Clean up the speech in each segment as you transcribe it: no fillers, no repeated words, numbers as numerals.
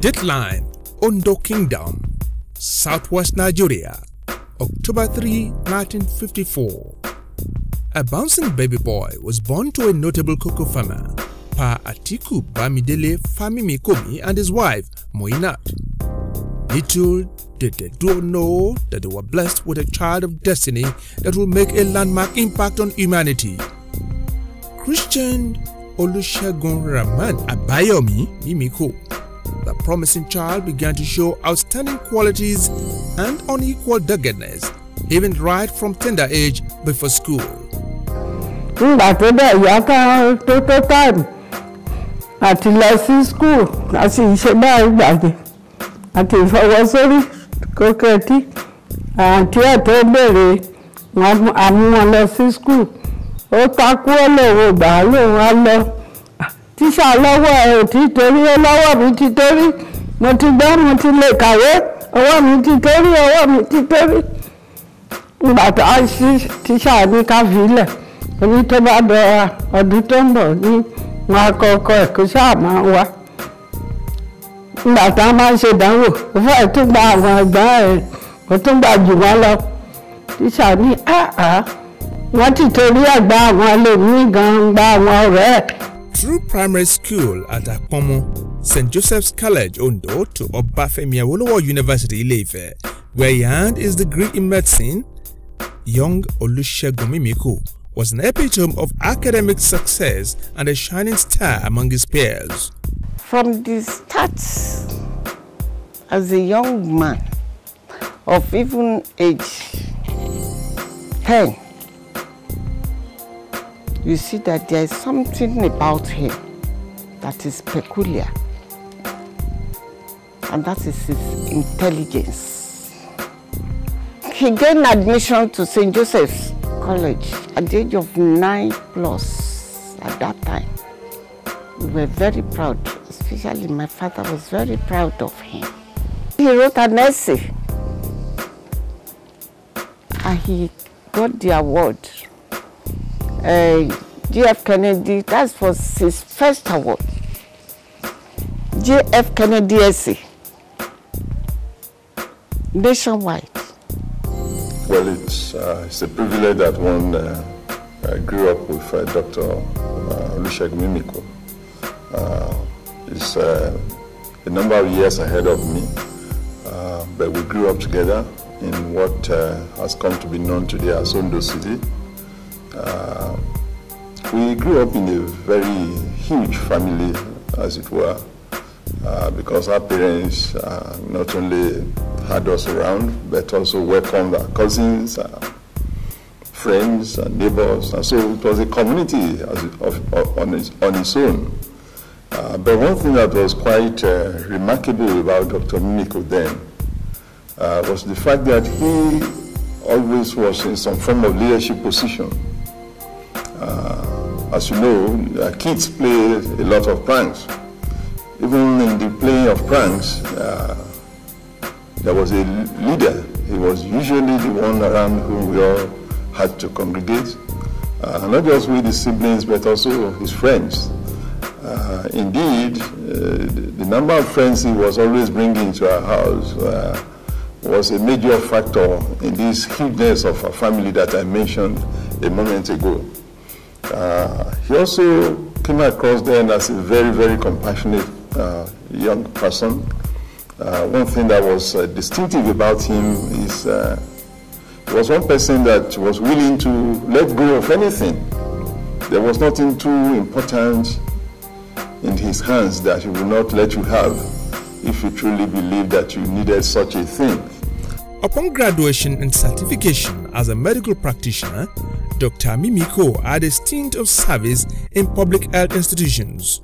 Dateline, Ondo Kingdom, Southwest Nigeria, October 3, 1954. A bouncing baby boy was born to a notable cocoa farmer, Pa Atiku Bamidele Famimikomi, and his wife, Moinat. Little did they do know that they were blessed with a child of destiny that will make a landmark impact on humanity. Christian Olusegun Rahman Abayomi Mimiko, the promising child, began to show outstanding qualities and unequal doggedness, even right from tender age before school. Nígbà tó dẹ̀ ìyá kan tó time àti lọ sí school àti ìṣe báyìí gbàgbé àti ìfọwọ́sórí kókẹ́tì àti ẹ̀ tó béèrè àmú wọn lọ sí school ó takú ọlọ́wọ́ gbà á lòun á lọ tíṣà lọ́wọ́ ẹ̀ ò tí torí ó lọ́wọ́ mi ti torí mo ti gbọ́ mo ti lè kàwé ọwọ́ mi ti torí nígbà tó á sí tíṣà ní ká filẹ̀ oní tó bá dọ̀ra ọdún tó ń bọ̀ ní wọn akọkọ ẹ̀kọ́ sáà máa wá nígbà tá a máa ń ṣe ìdánwò ó fẹ́ tún gba àwọn ẹ̀gbọ́n ẹ̀ ó tún gba jù wọ́n lọ tíṣà ní wọ́n ti torí ẹ̀gbá àwọn ẹlòmíì gan gba àwọn ọ̀rẹ́ ẹ̀. Through primary school at Akpomo, St. Joseph's College, Ondo, to Obafemi Awolowo University, Ile-Ife, where he earned his degree in medicine, young Olusegun Mimiko was an epitome of academic success and a shining star among his peers. From the start, as a young man of even age 10, you see that there is something about him that is peculiar, and that is his intelligence. He gained admission to St. Joseph's College at the age of 9+ at that time. We were very proud, especially my father was very proud of him. He wrote an essay and he got the award. J.F. Kennedy, that was his first award. J.F. Kennedy essay, nationwide. Well, it's a privilege that one grew up with Dr. Olusegun Mimiko. He's a number of years ahead of me, but we grew up together in what has come to be known today as Ondo City. We grew up in a very huge family, as it were, because our parents not only had us around, but also welcomed our cousins, friends, and neighbors, and so it was a community on its own. But one thing that was quite remarkable about Dr. Mimiko then was the fact that he always was in some form of leadership position. As you know, kids play a lot of pranks. Even in the playing of pranks, there was a leader. He was usually the one around whom we all had to congregate, not just with his siblings, but also his friends. Indeed, the number of friends he was always bringing to our house was a major factor in this hugeness of a family that I mentioned a moment ago. He also came across then as a very, very compassionate young person. One thing that was distinctive about him is he was one person that was willing to let go of anything. There was nothing too important in his hands that he would not let you have if you truly believed that you needed such a thing. Upon graduation and certification as a medical practitioner, Dr. Mimiko had a stint of service in public health institutions.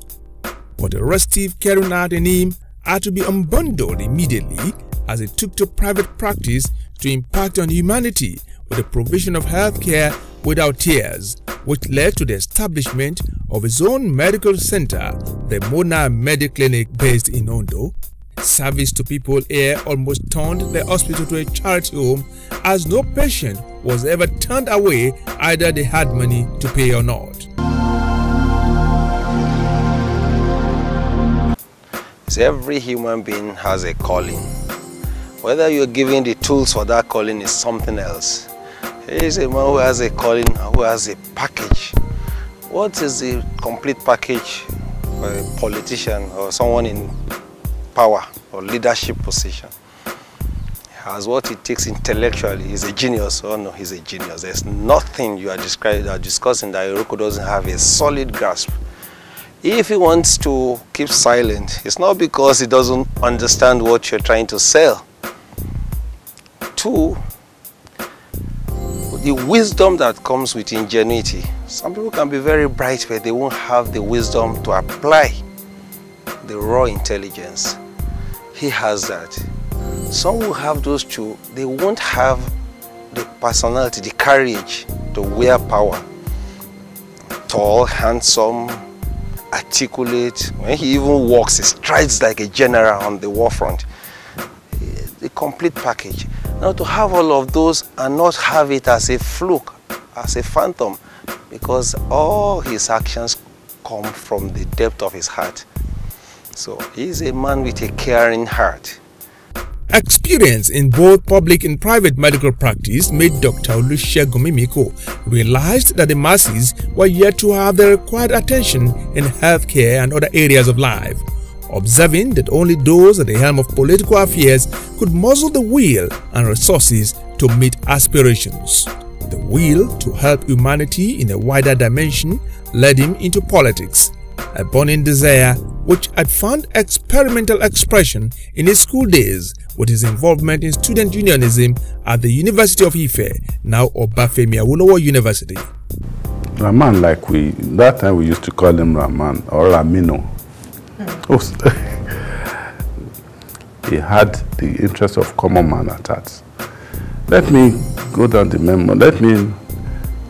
But the restive carrying out in him had to be unbundled immediately as he took to private practice to impact on humanity with the provision of health care without tears, which led to the establishment of his own medical center, the Mona Medical Clinic based in Ondo. Service to people here almost turned the hospital to a charity home, as no patient was ever turned away either they had money to pay or not. So every human being has a calling. Whether you're given the tools for that calling is something else. He is a man who has a calling, who has a package. What is the complete package for a politician or someone in power or leadership position? He has what it takes intellectually. He's a genius. Oh no, he's a genius. There's nothing you are discussing that Iroko doesn't have a solid grasp. If he wants to keep silent, it's not because he doesn't understand what you're trying to sell. Two, the wisdom that comes with ingenuity. Some people can be very bright, but they won't have the wisdom to apply the raw intelligence. He has that. Some will have those two. They won't have the personality, the courage to wear power. Tall, handsome, articulate. When he even walks, he strides like a general on the war front. The complete package. Now to have all of those and not have it as a fluke, as a phantom, because all his actions come from the depth of his heart. So he's a man with a caring heart. Experience in both public and private medical practice made Dr. Olusegun Mimiko realized that the masses were yet to have the required attention in healthcare and other areas of life, observing that only those at the helm of political affairs could muzzle the will and resources to meet aspirations. The will to help humanity in a wider dimension led him into politics, a burning desire which had found experimental expression in his school days with his involvement in student unionism at the University of Ife, now Obafemi Awolowo University. Raman, that time we used to call him Raman or Ramino. He had the interest of common man at heart. Let me go down the memo. Let me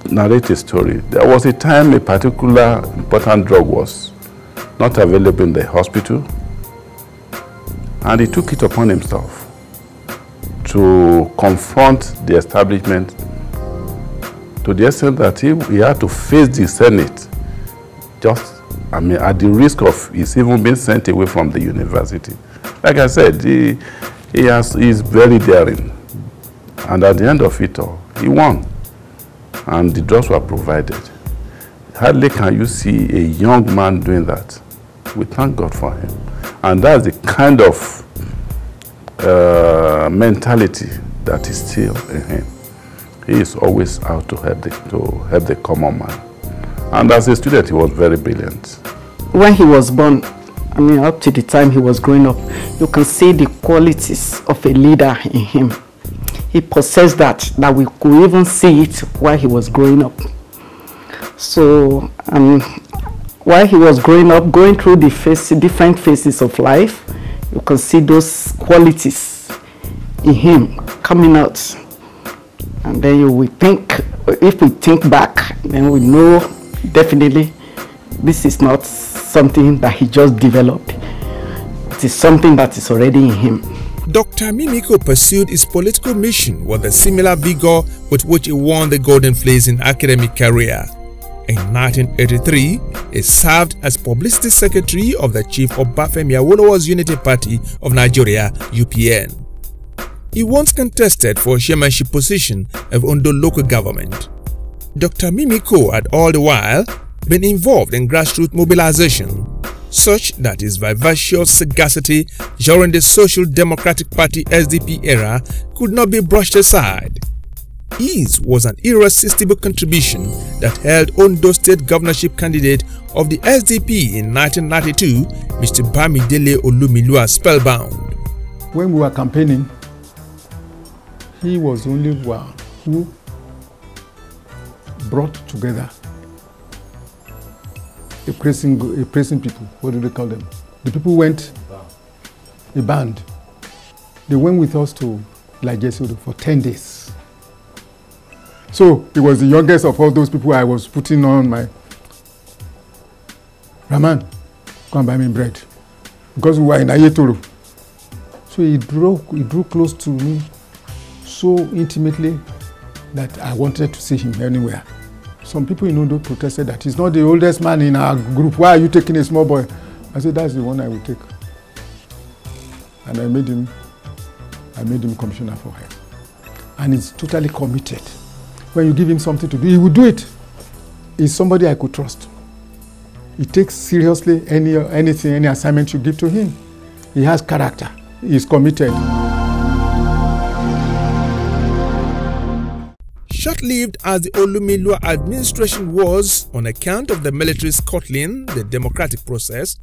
narrate a story. There was a time a particular important drug was not available in the hospital, and he took it upon himself to confront the establishment to the extent that he had to face the Senate at the risk of his even being sent away from the university. Like I said, he's very daring. And at the end of it all, he won. And the drugs were provided. Hardly can you see a young man doing that. We thank God for him. And that's the kind of mentality that is still in him. He is always out to help the common man. And as a student, he was very brilliant. When he was born, up to the time he was growing up, you can see the qualities of a leader in him. He possessed that we could even see it while he was growing up. So, while he was growing up, going through the different phases of life, you can see those qualities in him coming out. And then you will think, if we think back, then we know definitely this is not something that he just developed. It is something that is already in him. Dr. Mimiko pursued his political mission with a similar vigor with which he won the Golden Fleece in academic career. In 1983, he served as publicity secretary of the Chief Obafemi Awolowo's Unity Party of Nigeria, UPN. He once contested for a chairmanship position of Ondo local government. Dr. Mimiko had all the while been involved in grassroots mobilization, such that his vivacious sagacity during the Social Democratic Party SDP era could not be brushed aside. His was an irresistible contribution that held Ondo State governorship candidate of the SDP in 1992, Mr. Bamidele Olumilua, spellbound. When we were campaigning, he was the only one who brought together a praising people. What do they call them? The people went, a band. They went with us to Lajesodo for 10 days. So he was the youngest of all those people I was putting on my Raman, come buy me bread. Because we were in Ayetoro. So he drew close to me so intimately that I wanted to see him anywhere. Some people in Ondo protested that he's not the oldest man in our group. Why are you taking a small boy? I said, that's the one I will take. and I made him commissioner for health. And he's totally committed. When you give him something to do, he will do it. He's somebody I could trust. He takes seriously any assignment you give to him. He has character. He's committed. Short-lived as the Olumilua administration was on account of the military scuttling the democratic process,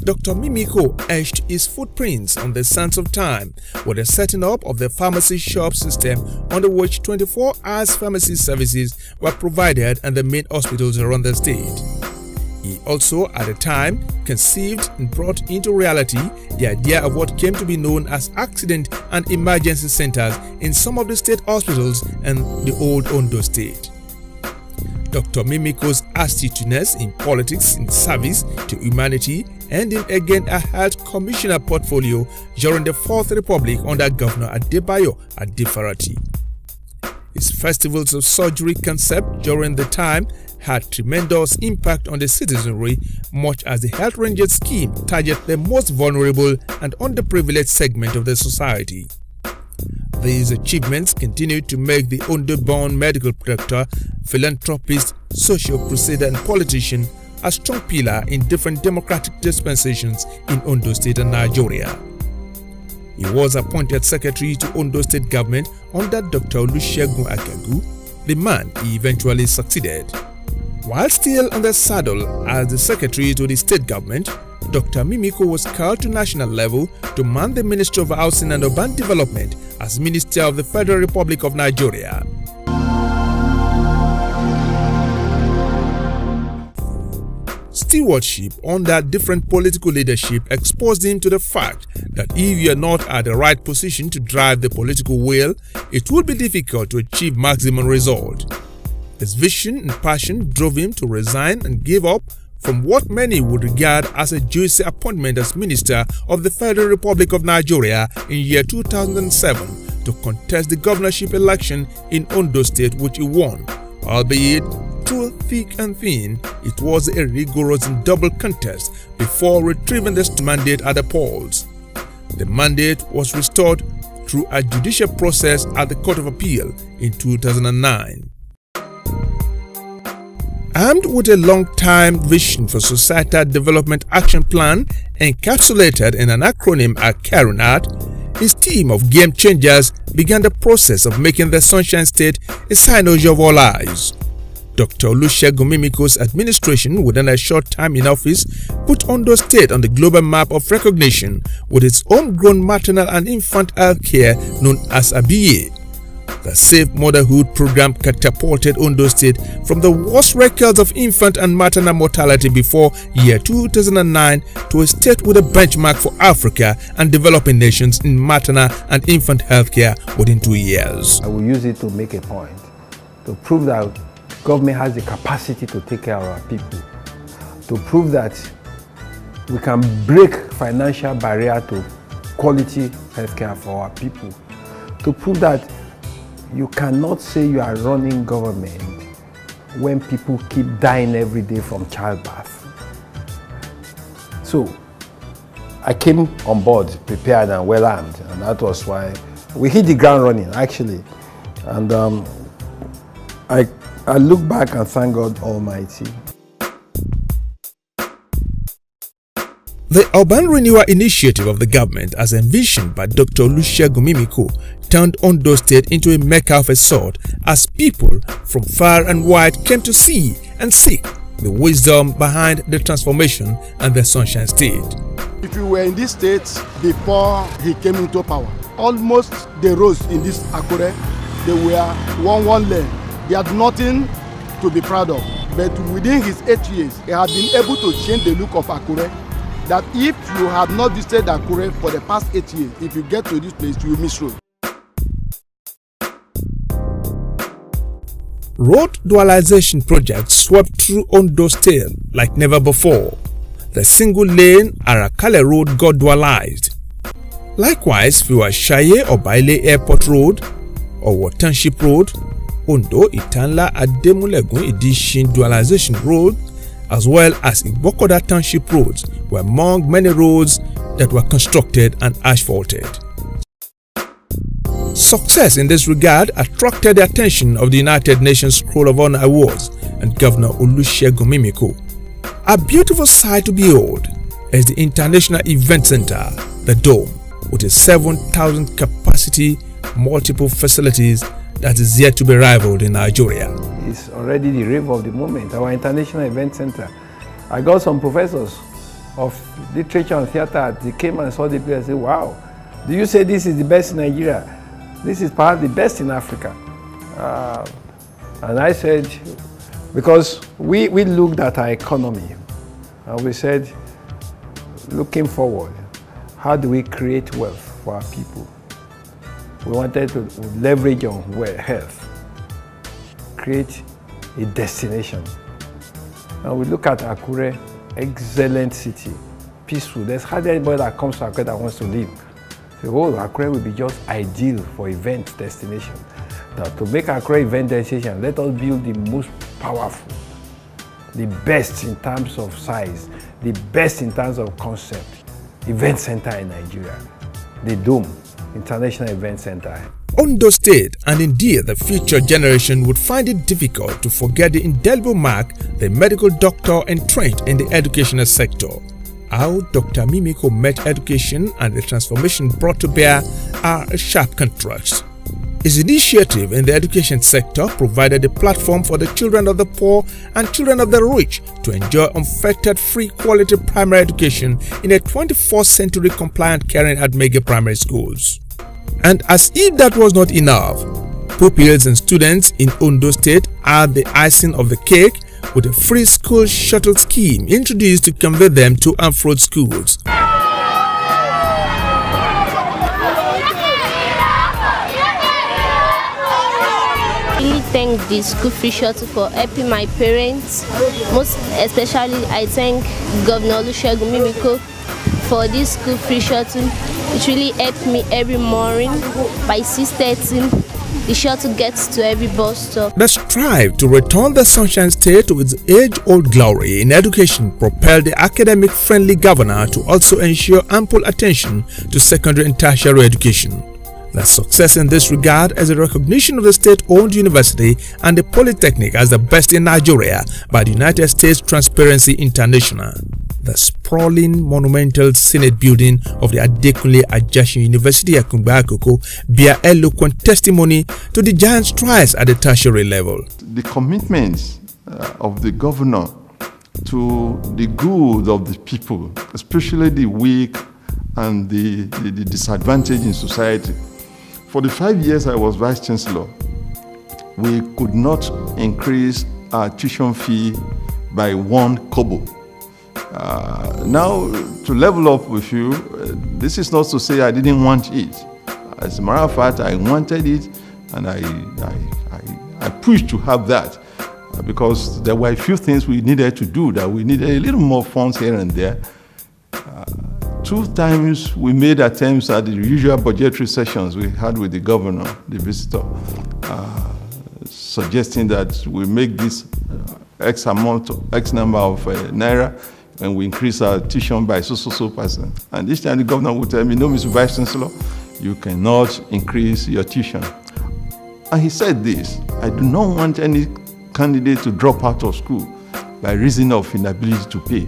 Dr. Mimiko etched his footprints on the sands of time with the setting up of the pharmacy shop system under which 24-hour pharmacy services were provided in the main hospitals around the state. He also, at the time, conceived and brought into reality the idea of what came to be known as accident and emergency centers in some of the state hospitals in the old Ondo state. Dr. Mimiko's assiduousness in politics in service to humanity earned him again a health commissioner portfolio during the Fourth Republic under Governor Adebayo Adefarati. His festivals of surgery concept during the time had tremendous impact on the citizenry, much as the Health Ranger scheme targeted the most vulnerable and underprivileged segment of the society. These achievements continued to make the Ondo-born medical doctor, philanthropist, social crusader and politician a strong pillar in different democratic dispensations in Ondo State and Nigeria. He was appointed secretary to Ondo State government under Dr. Olusegun Agagu, the man he eventually succeeded. While still on the saddle as the secretary to the state government, Dr. Mimiko was called to national level to man the Ministry of Housing and Urban Development as Minister of the Federal Republic of Nigeria. Stewardship under different political leadership exposed him to the fact that if you are not at the right position to drive the political wheel, it will be difficult to achieve maximum result. His vision and passion drove him to resign and give up from what many would regard as a juicy appointment as Minister of the Federal Republic of Nigeria in year 2007 to contest the governorship election in Ondo State, which he won, albeit through thick and thin. It was a rigorous and double contest before retrieving the mandate at the polls. The mandate was restored through a judicial process at the Court of Appeal in 2009. Armed with a long-time vision for Societal Development Action Plan encapsulated in an acronym CARINAT, his team of game changers began the process of making the Sunshine State a cynosure of all eyes. Dr. Olusegun Mimiko's administration, within a short time in office, put Ondo State on the global map of recognition with its homegrown maternal and infant health care known as ABIE. The Safe Motherhood program catapulted Ondo State from the worst records of infant and maternal mortality before year 2009 to a state with a benchmark for Africa and developing nations in maternal and infant health care within 2 years. I will use it to make a point, to prove that government has the capacity to take care of our people, to prove that we can break financial barrier to quality healthcare for our people, to prove that you cannot say you are running government when people keep dying every day from childbirth. So I came on board prepared and well armed, and that was why we hit the ground running actually. And I look back and thank God Almighty. The Urban Renewal Initiative of the government, as envisioned by Dr. Olusegun Mimiko, turned Ondo State into a mecca of a sort as people from far and wide came to see and seek the wisdom behind the transformation and the Sunshine State. If you were in this state before he came into power, almost the roads in this Akure, they were one lane. They had nothing to be proud of. But within his 8 years, he had been able to change the look of Akure. That if you have not visited Akure for the past 8 years, if you get to this place, you will miss road. Road dualization projects swept through Ondo State like never before. The single-lane Arakale Road got dualized. Likewise, Fiwashaye or Baile Airport Road or Watanship Road, Ondo Itanla Ademulegun Idishin dualization road, as well as Igbokoda Township roads were among many roads that were constructed and asphalted. Success in this regard attracted the attention of the United Nations Scroll of Honor Awards and Governor Olusegun Mimiko. A beautiful sight to behold is the International Event Center, the Dome, with a 7,000 capacity multiple facilities that is yet to be rivaled in Nigeria. It's already the rave of the moment, our International Event Center. I got some professors of literature and theater, they came and saw the place and said, wow, do you say this is the best in Nigeria? This is perhaps the best in Africa. And I said, because we looked at our economy and we said, looking forward, how do we create wealth for our people? We wanted to leverage on health, create a destination. And we look at Akure, excellent city, peaceful. There's hardly anybody that comes to Akure that wants to live. So, oh, Akure will be just ideal for event destination. Now, to make Akure event destination, let us build the most powerful, the best in terms of size, the best in terms of concept, event center in Nigeria, the Dome, International Event Center. Ondo State and indeed the future generation would find it difficult to forget the indelible mark the medical doctor entrenched in the educational sector. How Dr. Mimiko met education and the transformation brought to bear are a sharp contrast. His initiative in the education sector provided a platform for the children of the poor and children of the rich to enjoy unfettered free quality primary education in a 21st century compliant caring at mega primary schools. And as if that was not enough, pupils and students in Ondo State add the icing of the cake with a free school shuttle scheme introduced to convey them to and fro schools. I thank the school free shuttle for helping my parents. Most especially, I thank Governor Olusegun Mimiko for this school free shuttle. It really helped me every morning by 6:30. The shuttle gets to every bus stop. The strive to return the Sunshine State to its age-old glory in education propelled the academic-friendly governor to also ensure ample attention to secondary and tertiary education. The success in this regard is a recognition of the state-owned university and the polytechnic as the best in Nigeria by the United States Transparency International. The sprawling monumental Senate building of the Adekunle Ajasin University at Kungba Akoko bear eloquent testimony to the giant strides at the tertiary level. The commitment of the governor to the good of the people, especially the weak and the disadvantaged in society. For the 5 years I was Vice Chancellor, we could not increase our tuition fee by 1 kobo. Now, to level up with you, this is not to say I didn't want it. As a matter of fact, I wanted it, and I pushed to have that because there were a few things we needed to do, that we needed a little more funds here and there. 2 times we made attempts at the usual budgetary sessions we had with the governor, the visitor, suggesting that we make this X number of naira, and we increase our tuition by so percent. And this time the governor would tell me, no, Mr. Vice Chancellor, you cannot increase your tuition. And he said this: I do not want any candidate to drop out of school by reason of inability to pay.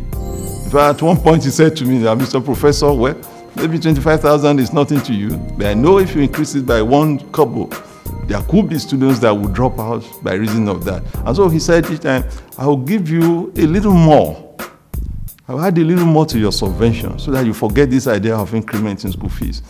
In fact, at one point he said to me, Mr. Professor, well, maybe 25,000 is nothing to you, but I know if you increase it by 1 kobo, there could be students that will drop out by reason of that. And so he said each time, I will give you a little more. I will add a little more to your subvention so that you forget this idea of increment in school fees.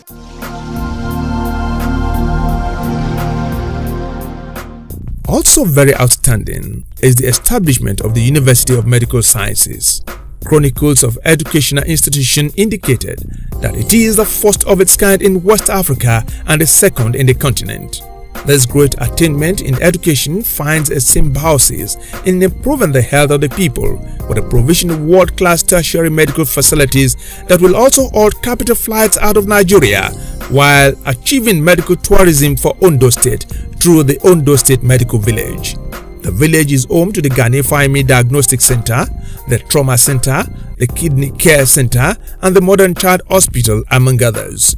Also very outstanding is the establishment of the University of Medical Sciences. Chronicles of Educational Institution indicated that it is the first of its kind in West Africa and the second in the continent. This great attainment in education finds a symbiosis in improving the health of the people with the provision of world-class tertiary medical facilities that will also halt capital flights out of Nigeria while achieving medical tourism for Ondo State through the Ondo State Medical Village. The village is home to the Ghanaian Diagnostic Center, the Trauma Center, the Kidney Care Center, and the Modern Child Hospital, among others.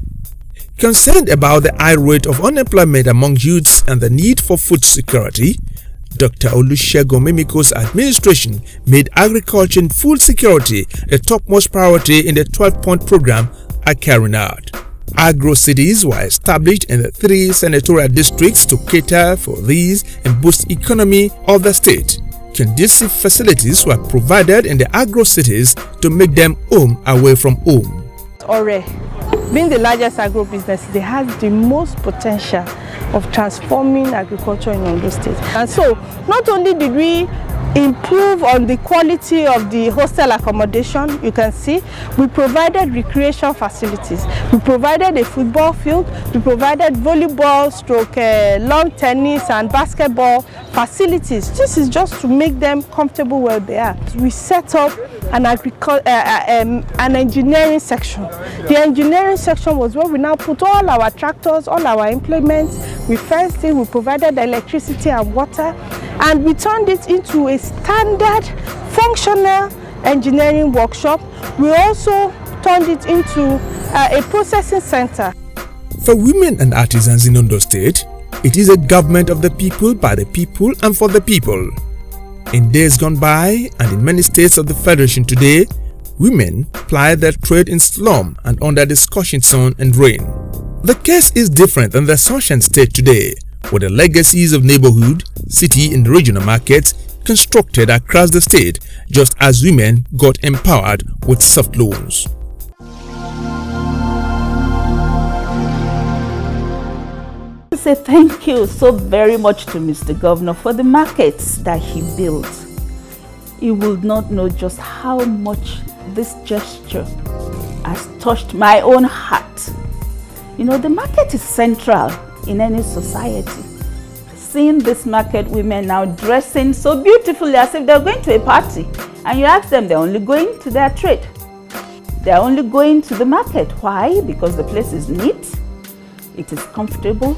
Concerned about the high rate of unemployment among youths and the need for food security, Dr. Olusegun Mimiko's administration made agriculture and food security the topmost priority in the 12-point program at carrying out. Agro-cities were established in the 3 senatorial districts to cater for these and boost the economy of the state. Conducive facilities were provided in the agro-cities to make them home away from home. Ore, being the largest agro-business, it has the most potential of transforming agriculture in Ondo State. And so, not only did we improve on the quality of the hostel accommodation, you can see, we provided recreation facilities, we provided a football field, we provided volleyball, lawn tennis and basketball facilities. This is just to make them comfortable where they are. We set up an engineering section. The engineering section was where we now put all our tractors, all our implements. We fenced it, we provided electricity and water, and we turned it into a standard functional engineering workshop. We also turned it into a processing center. For women and artisans in Ondo State, it is a government of the people, by the people and for the people. In days gone by and in many states of the Federation today, women ply their trade in slum and under the scorching sun and rain. The case is different in the Sunshine State today, with the legacies of neighborhood, city and regional markets constructed across the state, just as women got empowered with soft loans. Say thank you so very much to Mr. Governor for the markets that he built. You will not know just how much this gesture has touched my own heart. You know, the market is central in any society. Seeing this market women now dressing so beautifully as if they're going to a party, and you ask them, they're only going to their trade. They're only going to the market. Why? Because the place is neat, it is comfortable,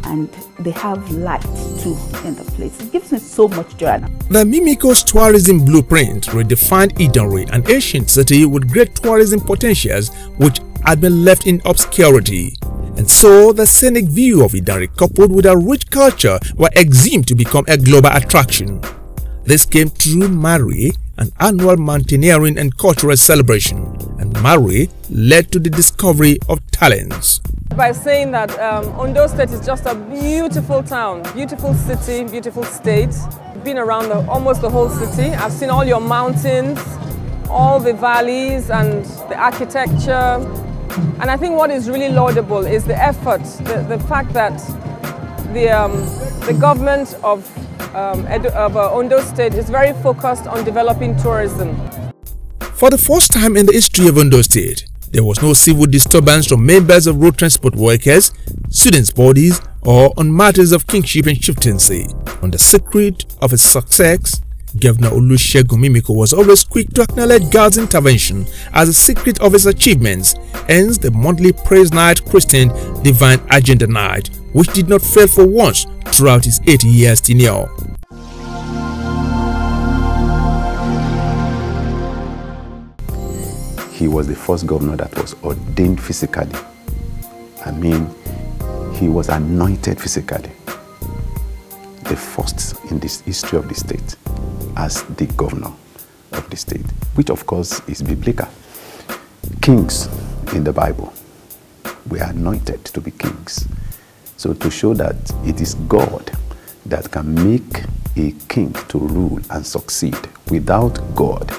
and they have light too in the place. It gives me so much joy. The Mimiko's tourism blueprint redefined Idanre, an ancient city with great tourism potentials which had been left in obscurity. And so the scenic view of Idanre coupled with a rich culture were exhumed to become a global attraction. This came through Mari, an annual mountaineering and cultural celebration, and Mari led to the discovery of talents. By saying that Ondo State is just a beautiful town, beautiful city, beautiful state. I've been around almost the whole city. I've seen all your mountains, all the valleys and the architecture. And I think what is really laudable is the effort, the fact that the government of Ondo State is very focused on developing tourism. For the first time in the history of Ondo State, there was no civil disturbance from members of road transport workers, students' bodies, or on matters of kingship and chieftaincy. On the secret of his success, Governor Olusegun Mimiko was always quick to acknowledge God's intervention as a secret of his achievements, hence the monthly praise night christened Divine Agenda Night, which did not fail for once throughout his 80 years tenure. He was the first governor that was ordained physically. I mean, he was anointed physically. The first in this history of the state as the governor of the state, which of course is biblical. Kings in the Bible were anointed to be kings. So to show that it is God that can make a king to rule and succeed. Without God,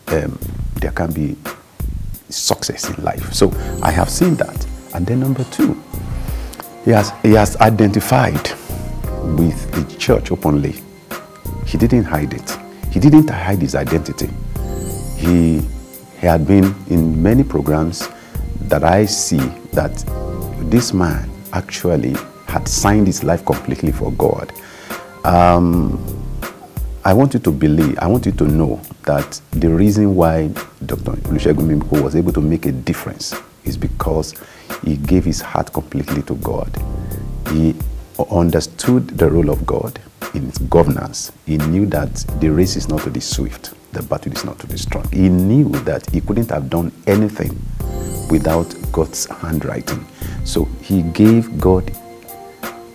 there can be success in life. So I have seen that. And then number two, he has identified with the church openly. He didn't hide it. He didn't hide his identity. He had been in many programs that I see that this man actually had signed his life completely for God. I want you to believe, I want you to know that the reason why Dr. Olusegun Mimiko was able to make a difference is because he gave his heart completely to God. He understood the role of God in its governance. He knew that the race is not to the swift, the battle is not to be strong. He knew that he couldn't have done anything without God's handwriting. So he gave God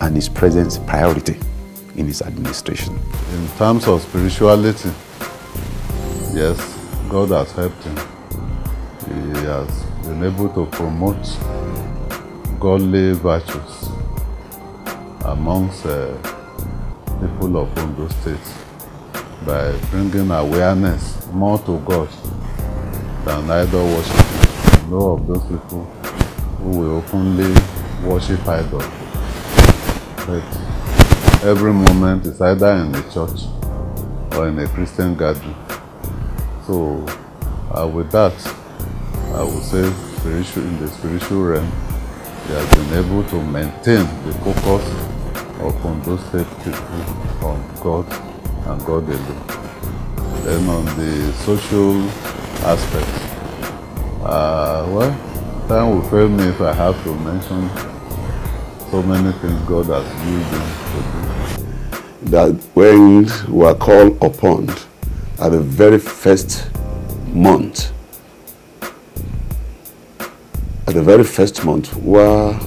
and his presence priority in his administration. In terms of spirituality, yes, God has helped him. He has been able to promote godly virtues amongst people of Ondo State by bringing awareness more to God than idol worship. You know of those people who will openly worship idols, but every moment is either in a church or in a Christian gathering. So with that, I would say in the spiritual realm, he has been able to maintain the focus of Ondo State people on God and God alone. Then on the social aspect, well, time will fail me if I have to mention so many things God has used him to do. That when we are called upon at the very first month, where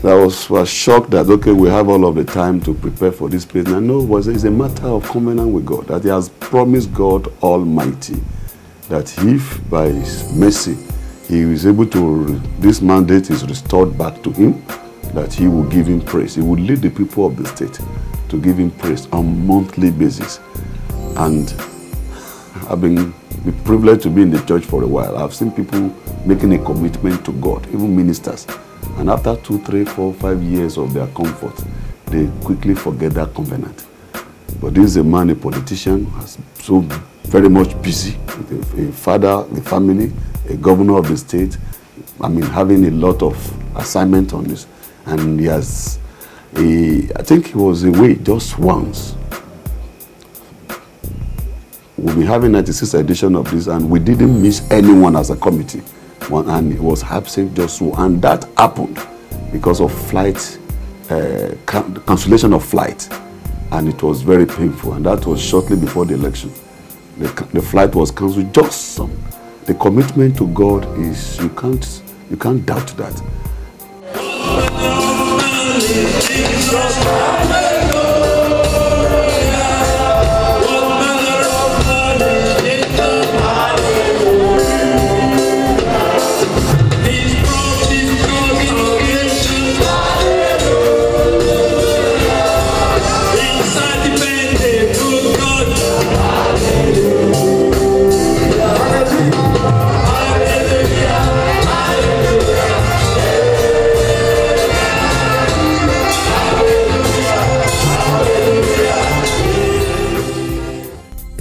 I was shocked that, okay, we have all of the time to prepare for this place. And I know it's a matter of covenant with God, that he has promised God Almighty that if by his mercy he is able to, this mandate is restored back to him, that he will give him praise. He will lead the people of the state to give him praise on a monthly basis. And I've been privileged to be in the church for a while. I've seen people making a commitment to God, even ministers. And after 2, 3, 4, 5 years of their comfort, they quickly forget that covenant. But this is a man, a politician, so very much busy, a father, a family, a governor of the state, having a lot of assignment on this. And he has, I think he was away just once. We'll be having 96th edition of this, and we didn't miss anyone as a committee. And it was absent just so. And that happened because of flight, cancellation of flight. And it was very painful. And that was shortly before the election. The flight was cancelled just some. The commitment to God is, you can't doubt that.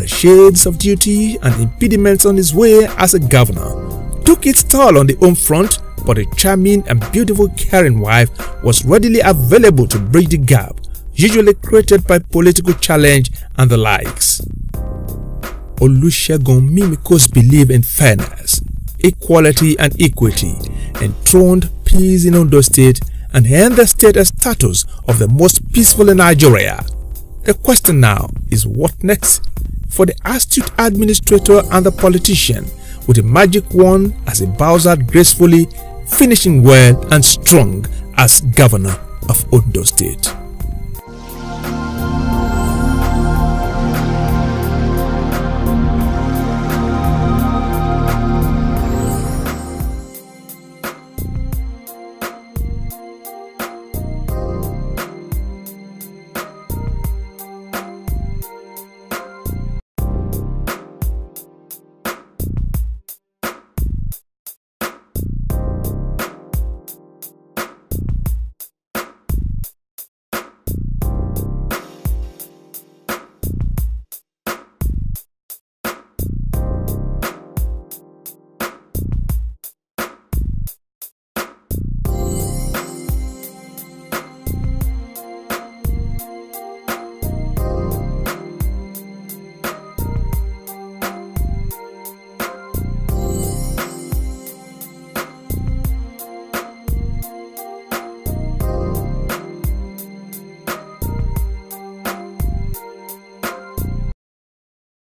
Shades of duty and impediments on his way as a governor took its toll on the home front, but a charming and beautiful caring wife was readily available to bridge the gap usually created by political challenge and the likes. Olusegun Mimiko's belief in fairness, equality and equity enthroned peace in Ondo State and earned the state a status of the most peaceful in Nigeria. The question now is, what next for the astute administrator and the politician with a magic wand as he bows out gracefully, finishing well and strong as governor of Ondo State?